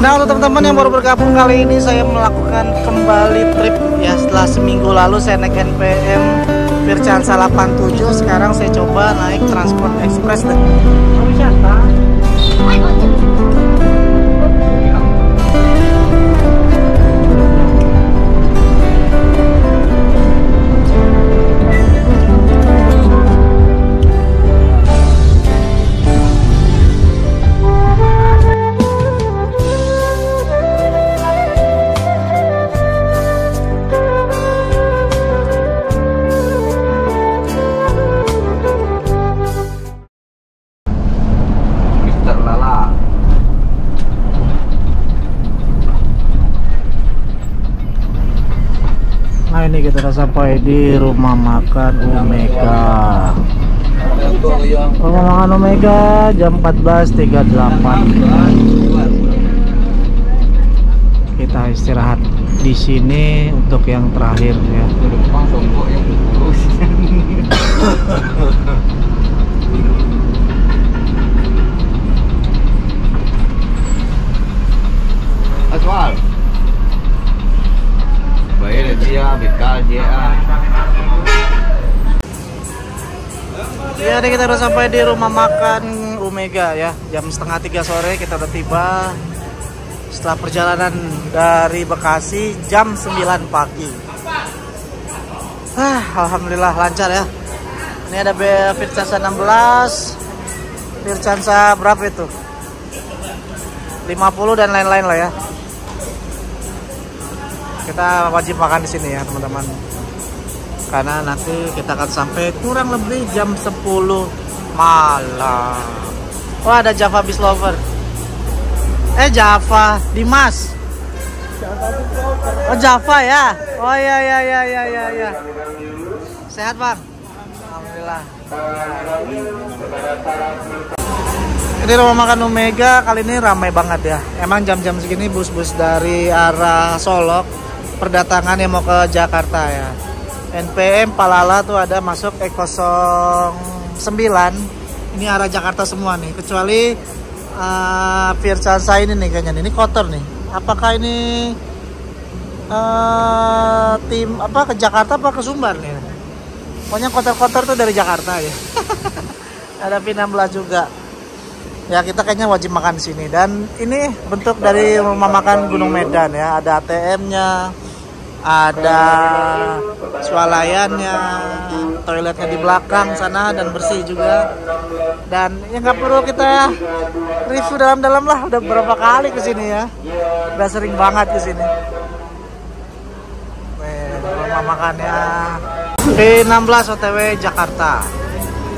Nah, untuk teman-teman yang baru bergabung, kali ini saya melakukan kembali trip ya. Setelah seminggu lalu saya naik NPM Vircansa 87, sekarang saya coba naik Transport Express dan wisata. Nah, ini kita udah sampai di rumah makan Omega. Rumah makan Omega jam 14.38. Kita istirahat di sini untuk yang terakhir ya. Aswal. Bayar dia, bekal dia. Ya, kita udah sampai di rumah makan Omega ya. Jam 2:30 sore kita udah tiba. Setelah perjalanan dari Bekasi jam 9 pagi. Alhamdulillah lancar ya. Ini ada Vircansa 16, Vircansa berapa itu? 50 dan lain-lain lah ya. Kita wajib makan di sini ya teman-teman, karena nanti kita akan sampai kurang lebih jam 10 malam. Wah, ada Java Beach Lover. Java Dimas. Oh, Java ya. Oh ya. Sehat bang? Alhamdulillah. Ini rumah makan Omega kali ini ramai banget ya. Emang jam-jam segini bus-bus dari arah Solok perdatangan yang mau ke Jakarta ya. NPM Palala tuh ada masuk E09. Ini arah Jakarta semua nih, kecuali Vircansa ini nih kayaknya. Ini kotor nih. Apakah ini tim apa ke Jakarta apa ke Sumbar nih? Pokoknya kotor-kotor tuh dari Jakarta ya. Ada P16 juga. Ya, kita kayaknya wajib makan di sini. Dan ini bentuk dari rumah makan Gunung Medan ya. Ada ATM-nya, ada swalayannya, toiletnya di belakang sana dan bersih juga. Dan ya nggak perlu kita review dalam-dalam lah. Udah berapa kali ke sini ya. Udah sering banget ke sini. Rumah makannya P16 OTW Jakarta.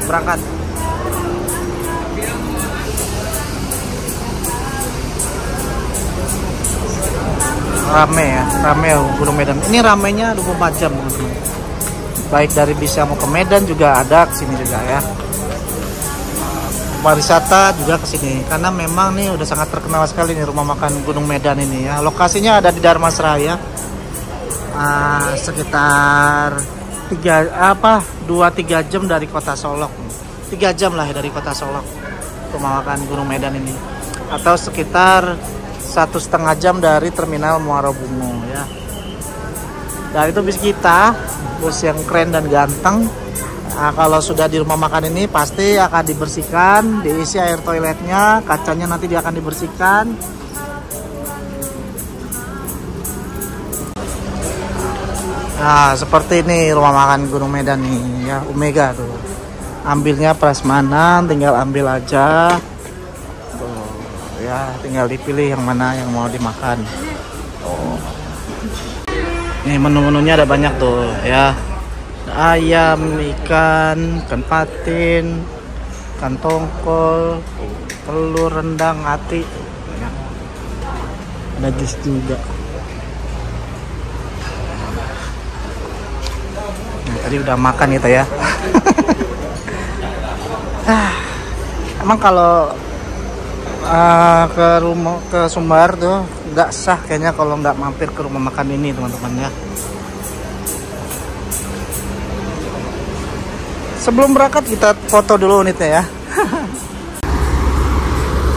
Berangkat. Rame ya, rame Gunung Medan. Ini ramenya 24 jam teman-teman. Baik dari bisa mau ke Medan juga ada, ke sini juga ya. Pariwisata juga ke sini karena memang nih udah sangat terkenal sekali nih rumah makan Gunung Medan ini ya. Lokasinya ada di Dharmasraya. Sekitar 2-3 jam dari kota Solok. 3 jam lah dari kota Solok rumah makan Gunung Medan ini. Atau sekitar 1,5 jam dari terminal Muara Bungo ya. Dan itu bis kita, bus yang keren dan ganteng. Nah, kalau sudah di rumah makan ini pasti akan dibersihkan, diisi air toiletnya, kacanya nanti dia akan dibersihkan. Nah, seperti ini rumah makan Gunung Medan nih ya, Omega tuh. Ambilnya prasmanan, tinggal ambil aja. Ya, tinggal dipilih yang mana yang mau dimakan. Nih menu-menunya ada banyak tuh ya. Ada ayam, ikan patin, ikan tongkol, telur, rendang, ati. Ya. Ada jus juga. Nah, tadi udah makan kita ya. Emang kalau ke Sumbar tuh nggak sah kayaknya kalau nggak mampir ke rumah makan ini teman-teman ya. Sebelum berangkat kita foto dulu unitnya ya.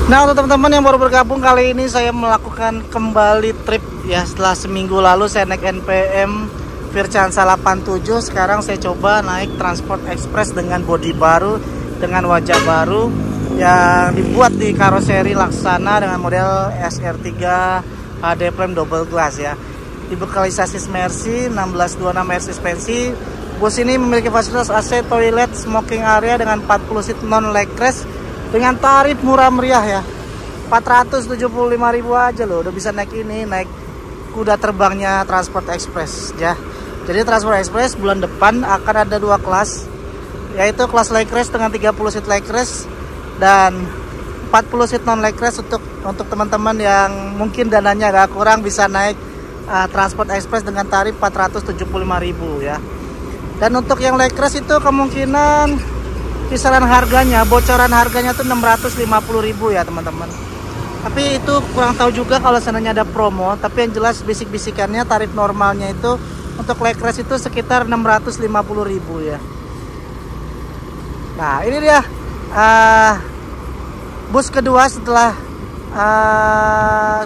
Nah, untuk teman-teman yang baru bergabung, kali ini saya melakukan kembali trip ya. Setelah seminggu lalu saya naik NPM Vircansa 87, sekarang saya coba naik Transport Express dengan bodi baru, dengan wajah baru yang dibuat di karoseri Laksana dengan model SR3 HD Prime double glass ya. Dibekali sasis Mercy 1626 air suspensi. Bus ini memiliki fasilitas AC, toilet, smoking area dengan 40 seat non leg rest dengan tarif murah meriah ya. 475.000 aja loh udah bisa naik ini, naik kuda terbangnya Transport Express ya. Jadi Transport Express bulan depan akan ada 2 kelas, yaitu kelas leg rest dengan 30 seat leg rest dan 40 seat non leg rest untuk teman-teman yang mungkin dananya agak kurang bisa naik Transport Express dengan tarif 475.000 ya. Dan untuk yang leg rest itu kemungkinan kisaran harganya, bocoran harganya tuh 650.000 ya teman-teman. Tapi itu kurang tahu juga kalau seandainya ada promo. Tapi yang jelas bisik-bisikannya tarif normalnya itu untuk leg rest itu sekitar 650.000 ya. Nah ini dia bus kedua setelah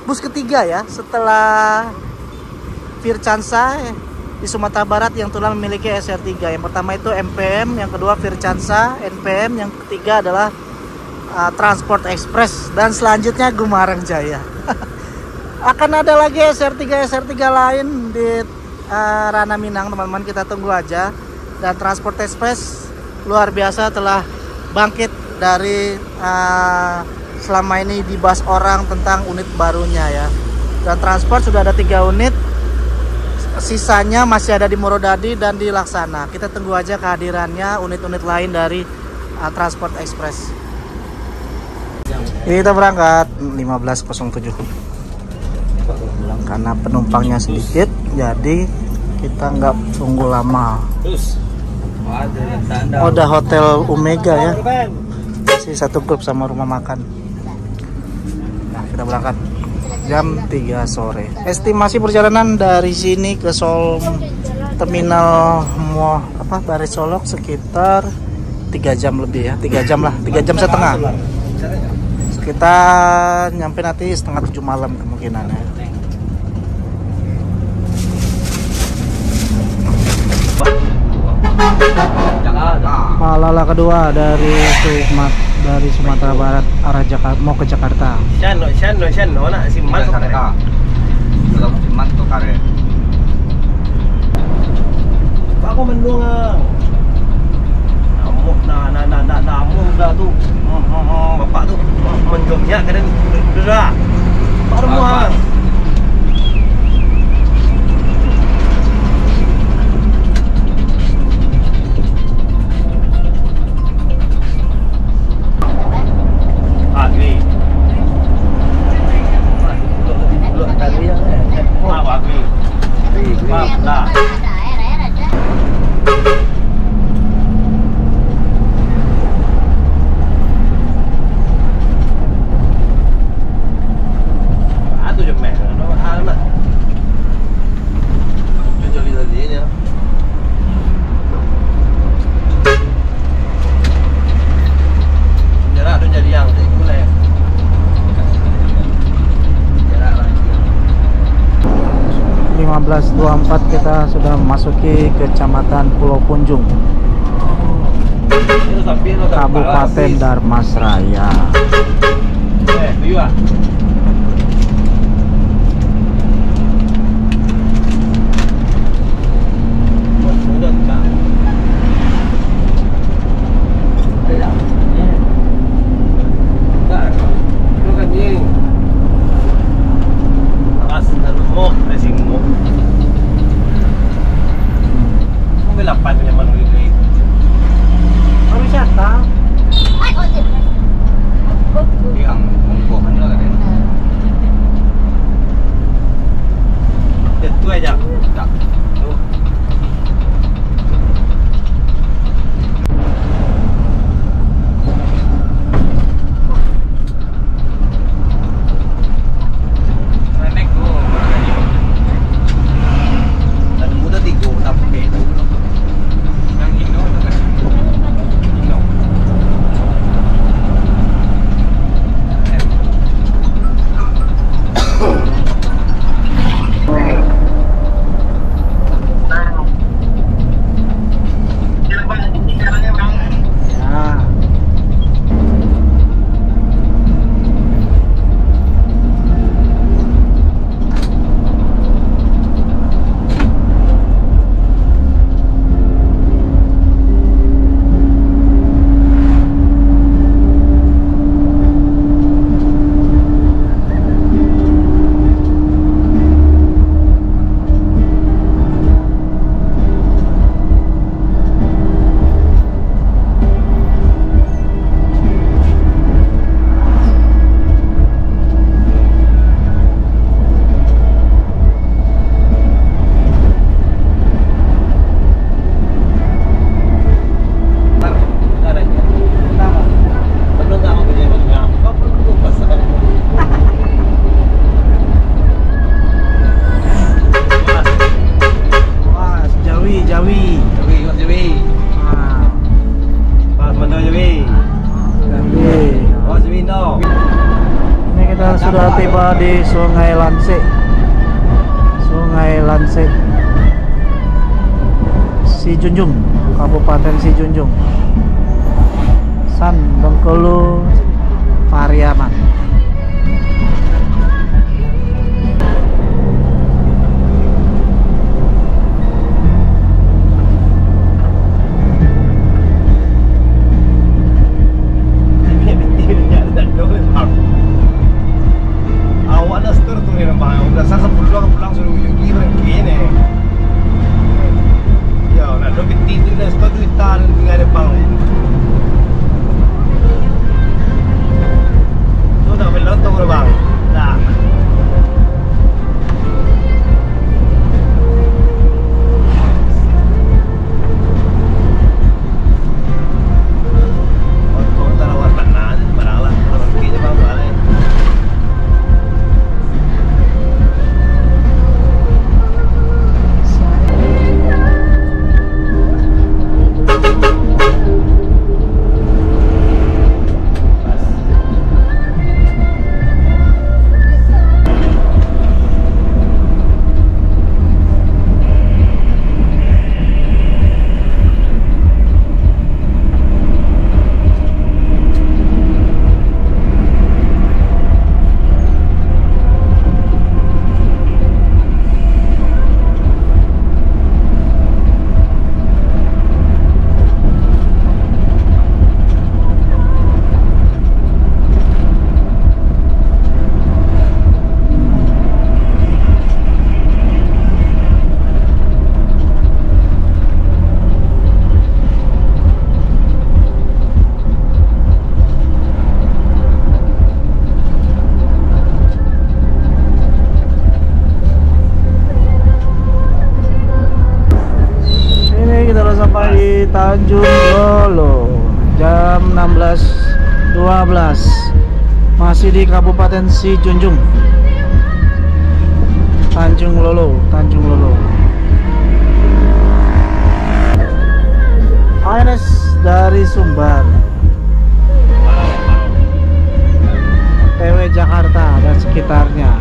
bus ketiga ya setelah Vircansa di Sumatera Barat yang telah memiliki SR3. Yang pertama itu MPM, yang kedua Vircansa NPM, yang ketiga adalah Transport Express, dan selanjutnya Gumarang Jaya. Akan ada lagi SR3 lain di Rana Minang teman-teman, kita tunggu aja. Dan Transport Express luar biasa telah bangkit dari selama ini dibahas orang tentang unit barunya ya. Dan Transport sudah ada 3 unit, sisanya masih ada di Morodadi dan di Laksana. Kita tunggu aja kehadirannya unit-unit lain dari Transport Express. Kita berangkat 15.07 karena penumpangnya sedikit, jadi kita nggak tunggu lama. Udah Hotel Omega ya, masih satu grup sama rumah makan. Nah kita berangkat jam 3 sore. Estimasi perjalanan dari sini ke terminal Baris Solok sekitar 3 jam lebih ya, 3 jam lah, 3 jam setengah. Kita nyampe nanti setengah 7 malam kemungkinannya. Malala kedua dari Sumatera Barat arah Jakarta mau ke Jakarta. Aku menduang. Namun dah tu bapak tu menjomnya kadang gerak. Baru muang. Kita sudah memasuki Kecamatan Pulau Punjung, Kabupaten Dharmasraya. Yang gua di Sungai Lanse. Sungai Lanse Sijunjung, Kabupaten Sijunjung, San Bengkulu, Pariaman. Tanjung Lolo jam 16.12, masih di Kabupaten Sijunjung, Tanjung Lolo. ANS dari Sumbar, TW Jakarta dan sekitarnya.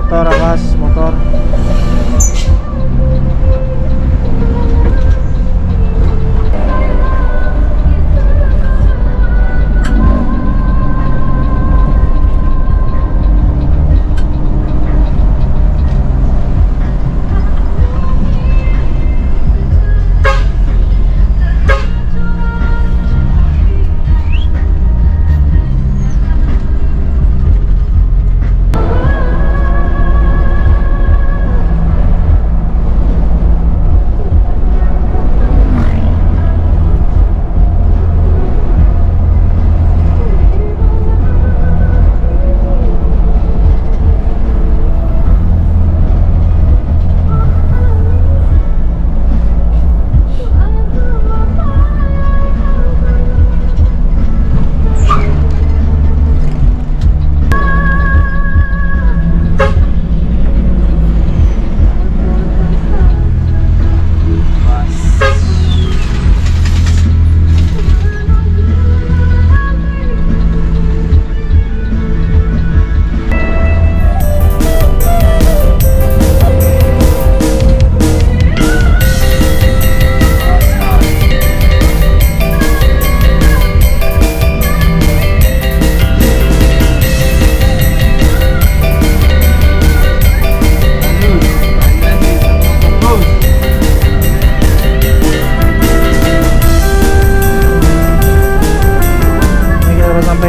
motor, awas motor.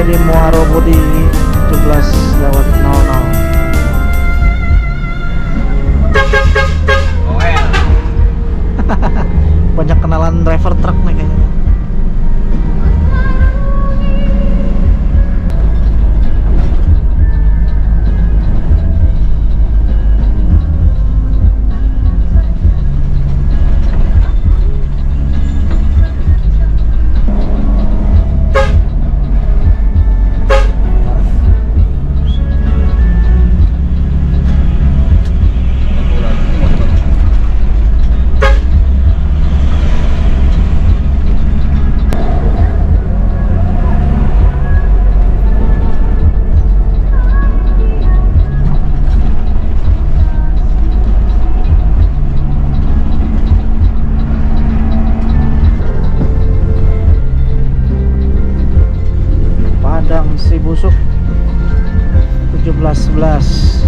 Di Muaro Budi 17:00. Banyak kenalan driver truk nih kayaknya. Busuk 17:11.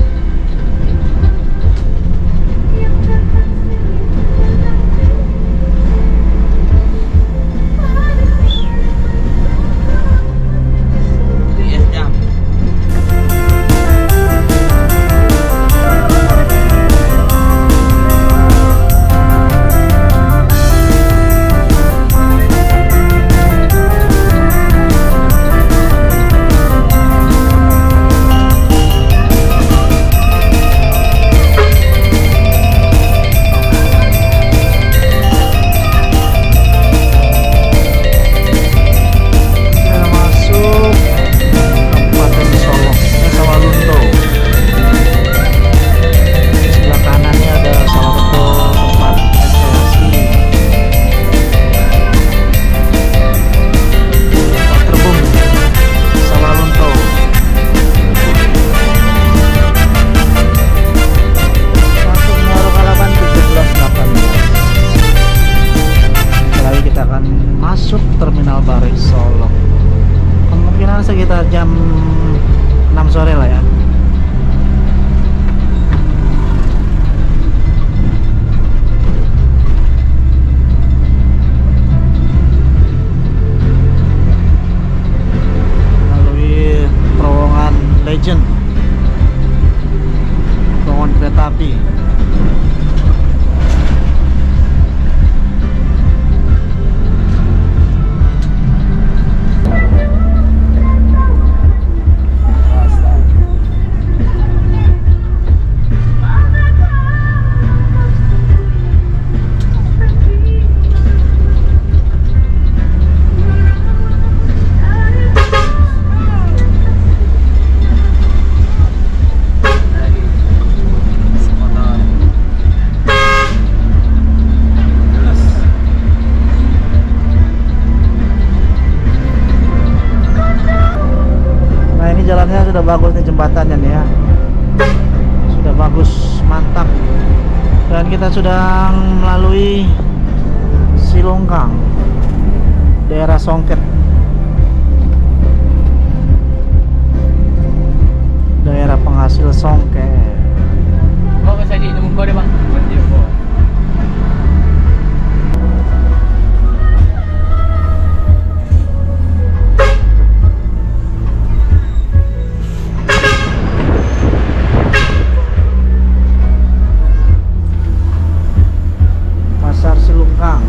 Sekitar jam 6 sore lah ya. Melalui terowongan Legend, terowongan kereta api. Jalannya sudah bagus nih, jembatannya nih ya, bagus, mantap. Dan kita sudah melalui Silongkang, daerah Songket, daerah penghasil Songket. Kau bisa di tunggu deh bang. Wajib kok. Pasar Silongkang.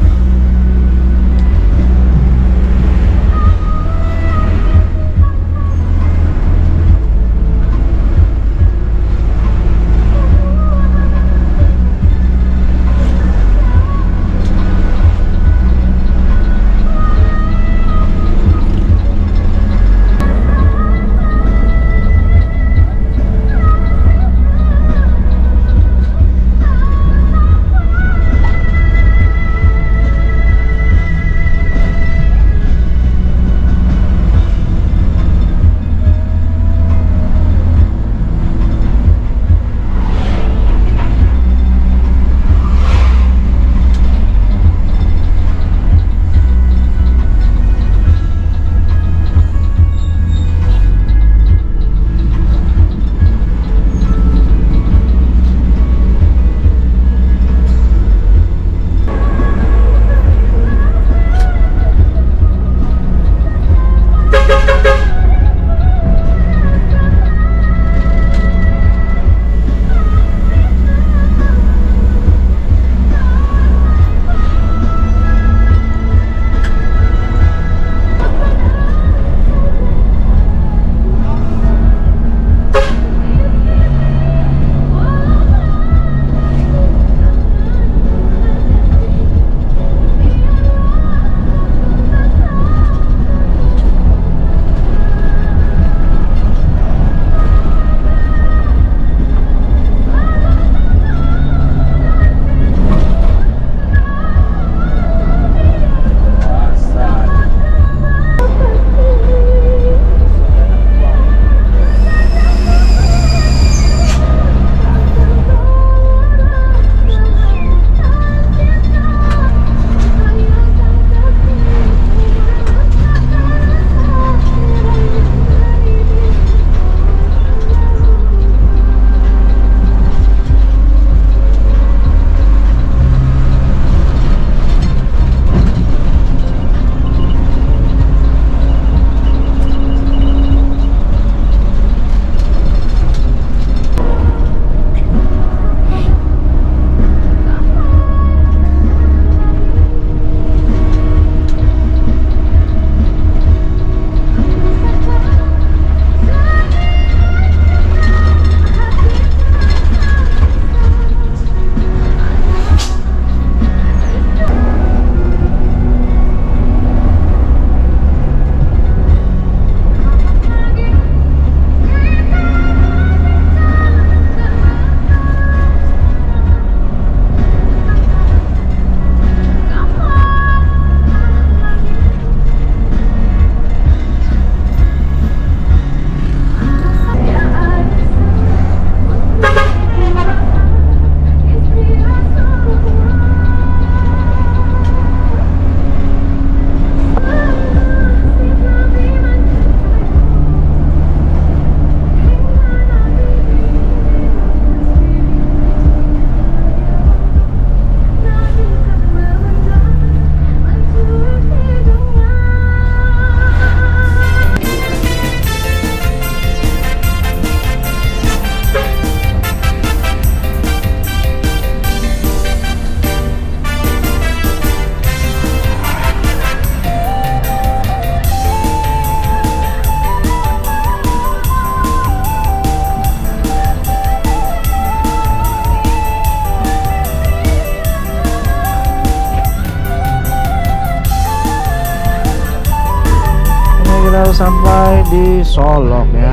Sampai di Solok ya,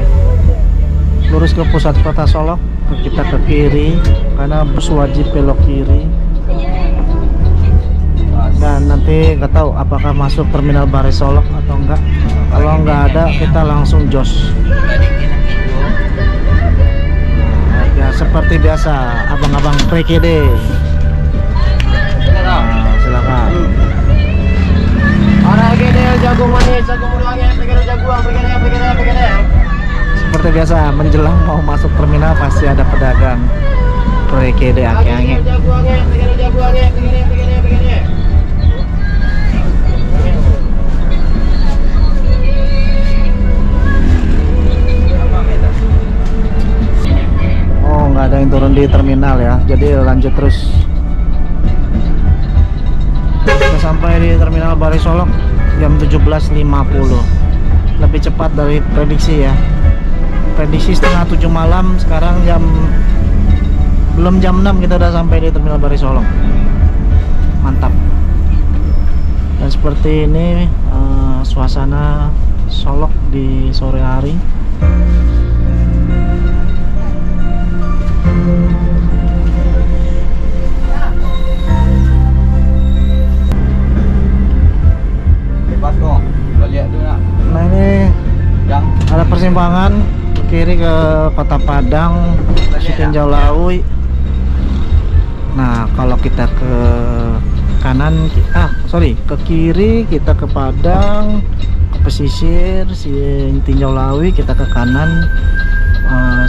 lurus ke pusat kota Solok, kita ke kiri karena bus wajib belok kiri. Dan nanti nggak tahu apakah masuk terminal Baris Solok atau enggak. Kalau nggak ada kita langsung jos. Ya, seperti biasa abang-abang PKD. Silakan. Orang PKD jagung manis, jagung muduangnya, PKD jagung, PKD. Seperti biasa menjelang mau masuk terminal pasti ada pedagang PKD ake-ake. Oh, nggak ada yang turun di terminal ya, jadi lanjut terus. Kita sampai di terminal Bari Solok jam 17.50, lebih cepat dari prediksi ya. Prediksi setengah 7 malam, sekarang belum jam 6 kita udah sampai di terminal Bari Solok. Mantap. Dan seperti ini suasana Solok di sore hari. Nah ini ada persimpangan ke kiri ke Kota Padang, Tinjau Lawi. Nah kalau kita ke kanan, ke kiri kita ke Padang, ke pesisir Tinjau Lawi, kita ke kanan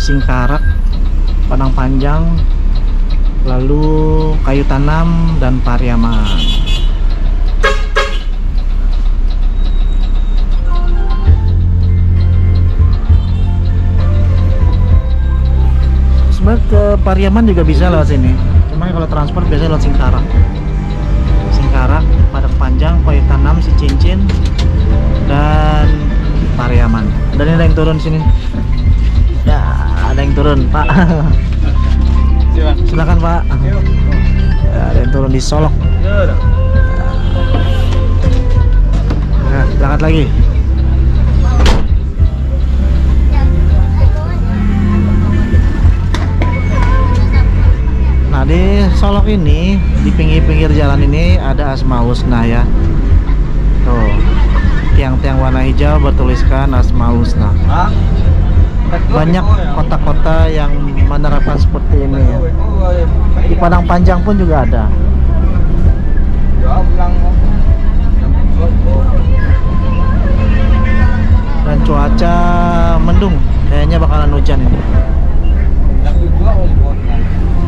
Singkarak, Padang Panjang, lalu Kayu Tanam dan Pariaman. Ke Pariaman juga bisa lewat sini, cuman kalau transport biasanya lewat Singkarak, Padang Panjang, Kayu Tanam, Cincin, dan Pariaman. Dan ini ada yang turun sini ya, ada yang turun Pak. Silakan Pak. Ya, ada yang turun di Solok. Nah, berangkat lagi. Nah di Solok ini, di pinggir-pinggir jalan ini ada Asmaul Husna ya. Tuh, tiang-tiang warna hijau bertuliskan Asmaul Husna. Banyak kota-kota yang menerapkan seperti ini ya. Di Padang Panjang pun juga ada. Dan cuaca mendung, kayaknya bakalan hujan ini.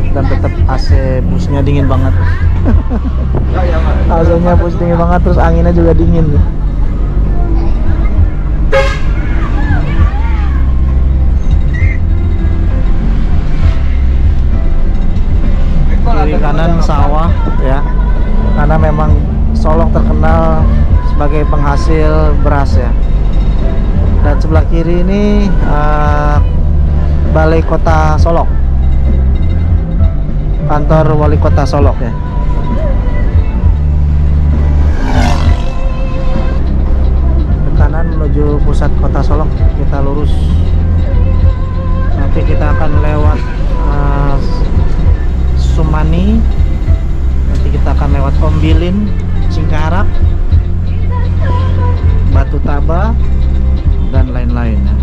Dan tetap AC busnya dingin banget. AC-nya bus dingin banget, terus anginnya juga dingin. Kiri kanan sawah ya, karena memang Solok terkenal sebagai penghasil beras ya. Dan sebelah kiri ini Balai Kota Solok, kantor Wali Kota Solok ya. Ke kanan menuju pusat Kota Solok, kita lurus. Nanti kita akan lewat Sumani, nanti kita akan lewat Ombilin, Singkarak, Batu Taba, dan lain-lain ya.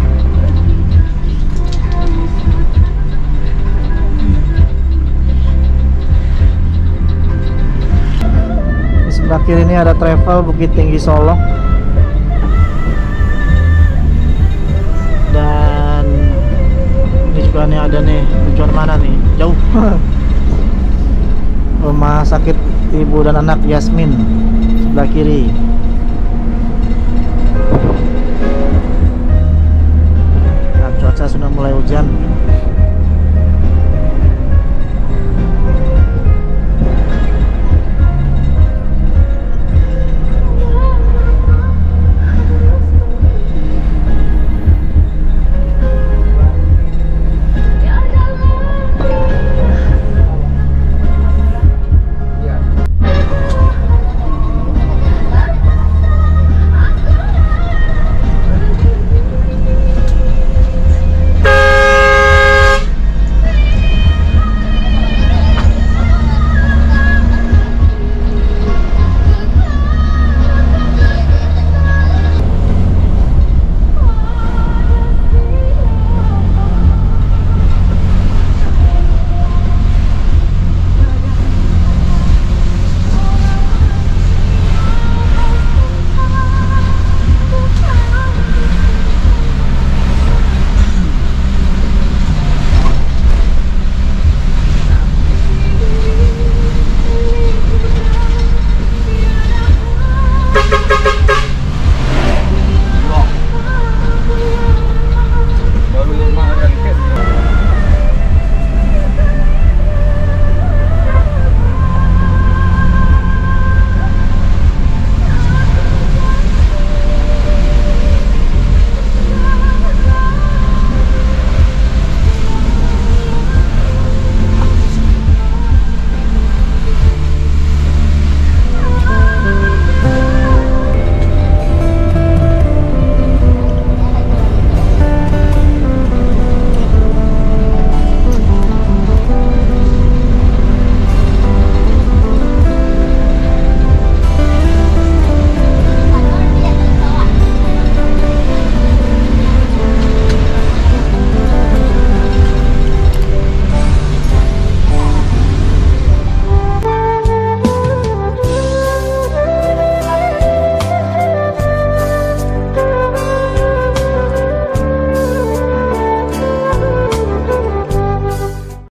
Sebelah kiri ini ada travel Bukit Tinggi Solok, dan ini juga nih ada nih, tujuan mana nih, jauh. Rumah Sakit Ibu dan Anak Yasmin sebelah kiri. Nah, cuaca sudah mulai hujan.